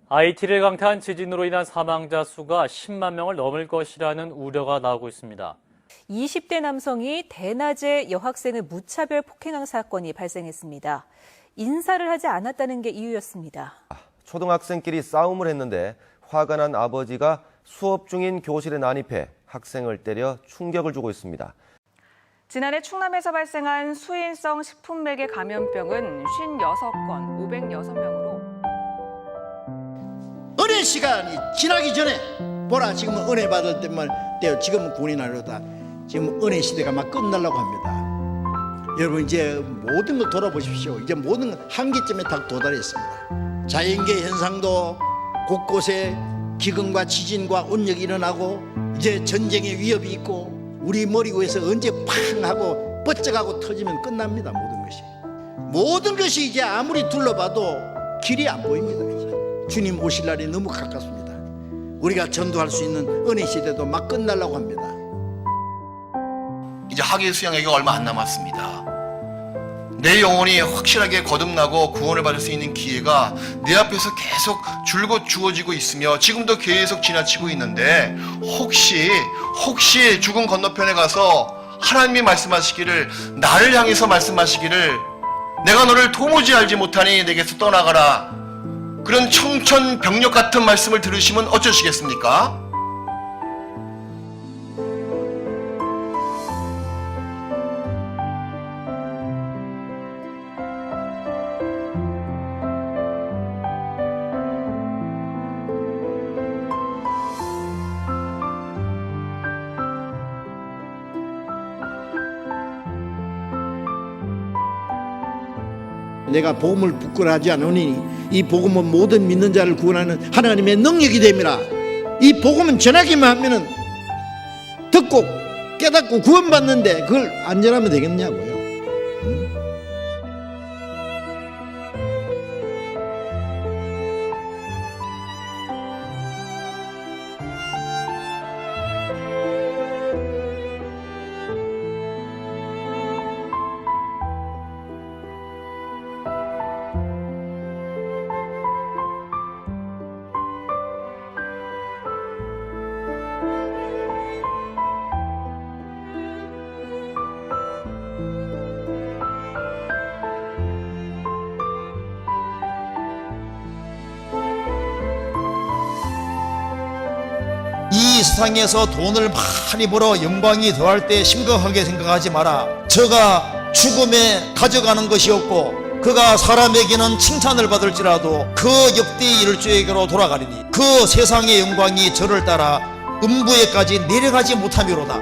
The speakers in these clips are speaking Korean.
하이티를 강타한 지진으로 인한 사망자 수가 10만 명을 넘을 것이라는 우려가 나오고 있습니다. 20대 남성이 대낮에 여학생을 무차별 폭행한 사건이 발생했습니다. 인사를 하지 않았다는 게 이유였습니다. 초등학생끼리 싸움을 했는데 화가 난 아버지가 수업 중인 교실에 난입해 학생을 때려 충격을 주고 있습니다. 지난해 충남에서 발생한 수인성 식품매개 감염병은 56건, 506명으로 은혜 시간이 지나기 전에 보라, 지금은 은혜 받을 때만 때요. 지금은 군이 나려다. 지금 은혜 시대가 막 끝나려고 합니다. 여러분, 이제 모든 걸 돌아보십시오. 이제 모든 건 한계점에 딱 도달했습니다. 자연계 현상도 곳곳에 기근과 지진과 온역이 일어나고, 이제 전쟁의 위협이 있고, 우리 머리 위에서 언제 팡 하고 뻗쩍하고 터지면 끝납니다. 모든 것이 이제 아무리 둘러봐도 길이 안 보입니다. 이제 주님 오실 날이 너무 가깝습니다. 우리가 전도할 수 있는 은혜 시대도 막 끝나려고 합니다. 이제 학예 수양회가 얼마 안 남았습니다. 내 영혼이 확실하게 거듭나고 구원을 받을 수 있는 기회가 내 앞에서 계속 줄곧 주어지고 있으며 지금도 계속 지나치고 있는데, 혹시 죽음 건너편에 가서 하나님이 말씀하시기를, 나를 향해서 말씀하시기를, 내가 너를 도무지 알지 못하니 내게서 떠나가라, 그런 청천벽력 같은 말씀을 들으시면 어쩌시겠습니까? 내가 복음을 부끄러워하지 않으니 이 복음은 모든 믿는 자를 구원하는 하나님의 능력이 됨이라. 이 복음은 전하기만 하면은 듣고 깨닫고 구원받는데 그걸 안 전하면 되겠냐고요. 이 세상에서 돈을 많이 벌어 영광이 더할 때 심각하게 생각하지 마라. 저가 죽음에 가져가는 것이었고 그가 사람에게는 칭찬을 받을지라도 그 역대의 일주에게로 돌아가리니 그 세상의 영광이 저를 따라 음부에까지 내려가지 못하미로다.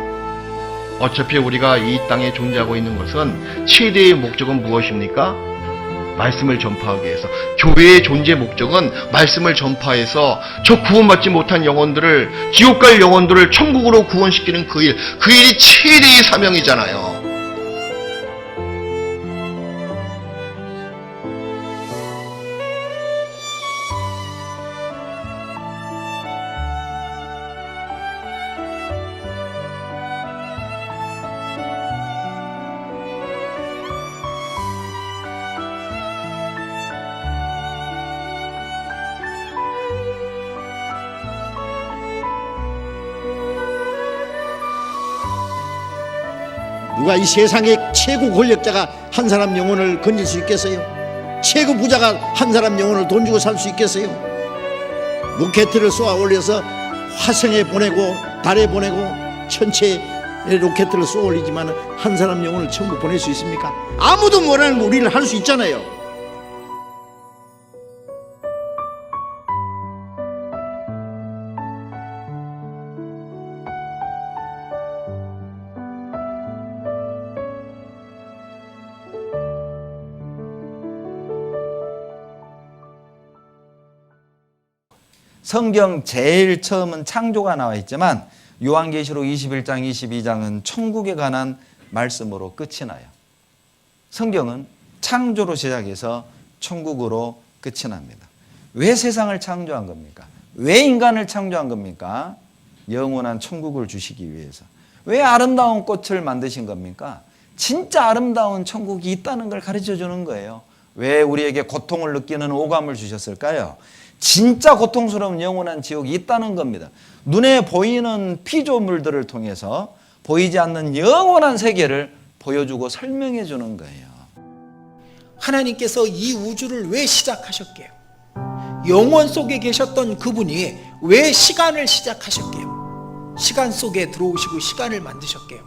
어차피 우리가 이 땅에 존재하고 있는 것은 최대의 목적은 무엇입니까? 말씀을 전파하기 위해서. 교회의 존재 목적은 말씀을 전파해서 저 구원받지 못한 영혼들을, 지옥 갈 영혼들을 천국으로 구원시키는 그 일이 최대의 사명이잖아요. 누가 이 세상의 최고 권력자가 한 사람 영혼을 건질 수 있겠어요? 최고 부자가 한 사람 영혼을 돈 주고 살 수 있겠어요? 로켓을 쏘아 올려서 화성에 보내고 달에 보내고 천체에 로켓을 쏘아 올리지만 한 사람 영혼을 전부 보낼 수 있습니까? 아무도 못하는 거 우리는 할 수 있잖아요. 성경 제일 처음은 창조가 나와 있지만 요한계시록 21장, 22장은 천국에 관한 말씀으로 끝이 나요. 성경은 창조로 시작해서 천국으로 끝이 납니다. 왜 세상을 창조한 겁니까? 왜 인간을 창조한 겁니까? 영원한 천국을 주시기 위해서. 왜 아름다운 꽃을 만드신 겁니까? 진짜 아름다운 천국이 있다는 걸 가르쳐 주는 거예요. 왜 우리에게 고통을 느끼는 오감을 주셨을까요? 진짜 고통스러운 영원한 지옥이 있다는 겁니다. 눈에 보이는 피조물들을 통해서 보이지 않는 영원한 세계를 보여주고 설명해 주는 거예요. 하나님께서 이 우주를 왜 시작하셨게요? 영원 속에 계셨던 그분이 왜 시간을 시작하셨게요? 시간 속에 들어오시고 시간을 만드셨게요?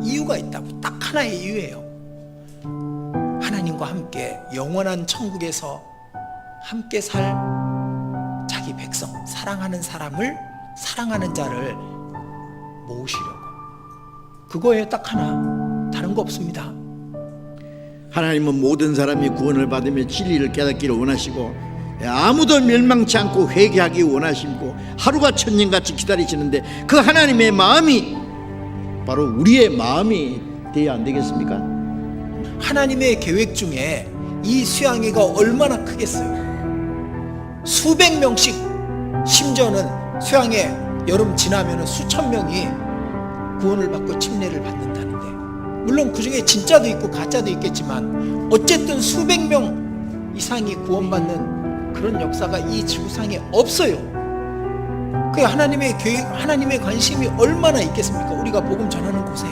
이유가 있다고. 딱 하나의 이유예요. 하나님과 함께 영원한 천국에서 함께 살 자기 백성, 사랑하는 사람을, 사랑하는 자를 모으시려고. 그거예요. 딱 하나. 다른 거 없습니다. 하나님은 모든 사람이 구원을 받으며 진리를 깨닫기를 원하시고 아무도 멸망치 않고 회개하기 원하시고 하루가 천년같이 기다리시는데 그 하나님의 마음이 바로 우리의 마음이 되어야 안 되겠습니까? 하나님의 계획 중에 이 수양회가 얼마나 크겠어요. 수백 명씩, 심지어는 수양회 여름 지나면 수천 명이 구원을 받고 침례를 받는다는데, 물론 그 중에 진짜도 있고 가짜도 있겠지만 어쨌든 수백 명 이상이 구원받는 그런 역사가 이 지구상에 없어요. 그게 하나님의 계획, 하나님의 관심이 얼마나 있겠습니까? 우리가 복음 전하는 곳에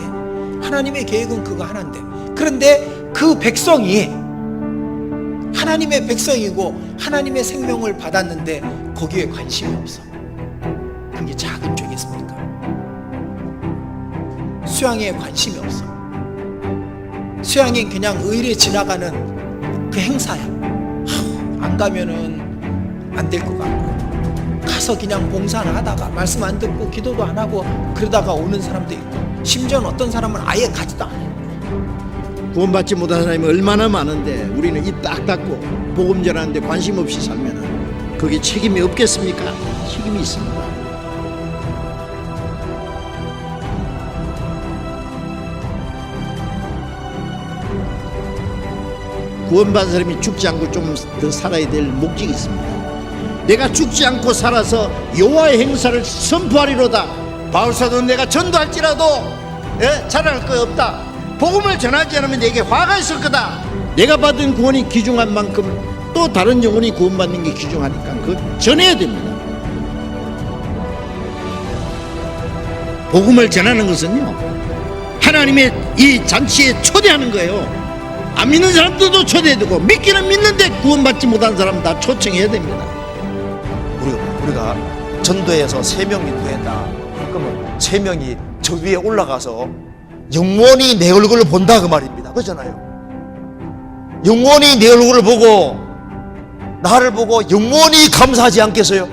하나님의 계획은 그거 하나인데, 그런데 그 백성이 하나님의 백성이고 하나님의 생명을 받았는데 거기에 관심이 없어. 그게 작은 죄겠습니까? 수양에 관심이 없어. 수양은 그냥 의례 지나가는 그 행사야. 안 가면은 안 될 것 같고, 가서 그냥 봉사를 하다가 말씀 안 듣고 기도도 안 하고 그러다가 오는 사람도 있고, 심지어는 어떤 사람은 아예 가지도 않아요. 구원받지 못한 사람이 얼마나 많은데 우리는 입 딱 닫고 복음 전하는데 관심 없이 살면 거기에 책임이 없겠습니까? 책임이 있습니다. 구원받은 사람이 죽지 않고 좀 더 살아야 될 목적이 있습니다. 내가 죽지 않고 살아서 여호와의 행사를 선포하리로다. 바울사도는 내가 전도할지라도 자랑할 거 없다. 복음을 전하지 않으면 내게 화가 있을 거다. 내가 받은 구원이 귀중한 만큼 또 다른 영혼이 구원받는 게 귀중하니까 그거 전해야 됩니다. 복음을 전하는 것은요, 하나님의 이 잔치에 초대하는 거예요. 안 믿는 사람들도 초대해두고, 믿기는 믿는데 구원받지 못한 사람 다 초청해야 됩니다. 우리가 전도해서 3명이 구했다. 그러면 3명이 저 위에 올라가서 영원히 내 얼굴을 본다 그 말입니다. 그렇잖아요. 영원히 내 얼굴을 보고 나를 보고 영원히 감사하지 않겠어요?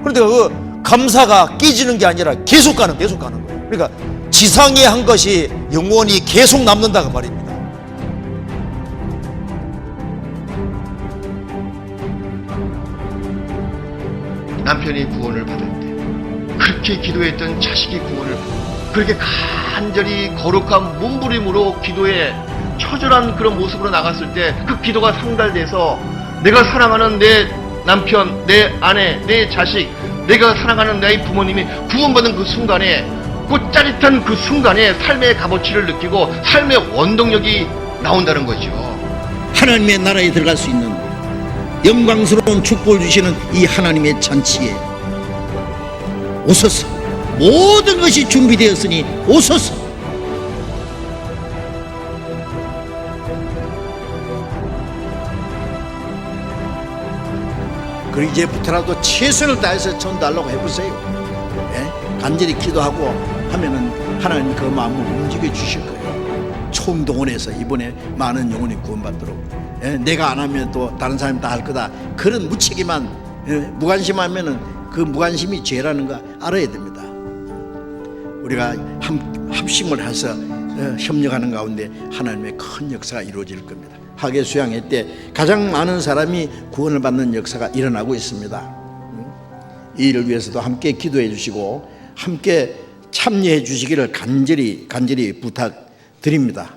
그런데 그 감사가 깨지는 게 아니라 계속 가는 거예요. 그러니까 지상에 한 것이 영원히 계속 남는다 그 말입니다. 남편이 구원을 받을 때 그렇게 기도했던 자식이 구원을 받고 그렇게 간절히 거룩한 몸부림으로 기도에 처절한 그런 모습으로 나갔을 때 그 기도가 상달돼서 내가 사랑하는 내 남편, 내 아내, 내 자식, 내가 사랑하는 내 부모님이 구원받은 그 순간에, 그 짜릿한 그 순간에 삶의 값어치를 느끼고 삶의 원동력이 나온다는 거죠. 하나님의 나라에 들어갈 수 있는 영광스러운 축복을 주시는 이 하나님의 잔치에 오소서. 모든 것이 준비되었으니 오소서. 그리고 이제부터라도 최선을 다해서 전달하려고 해보세요. 간절히 기도하고 하면은 하나님 그 마음을 움직여 주실 거예요. 총동원해서 이번에 많은 영혼이 구원받도록. 내가 안 하면 또 다른 사람이 다 할 거다. 그런 무책임한 무관심하면은 그 무관심이 죄라는 거 알아야 됩니다. 우리가 합심을 해서 협력하는 가운데 하나님의 큰 역사가 이루어질 겁니다. 하계 수양회 때 가장 많은 사람이 구원을 받는 역사가 일어나고 있습니다. 이 일을 위해서도 함께 기도해 주시고 함께 참여해 주시기를 간절히 부탁드립니다.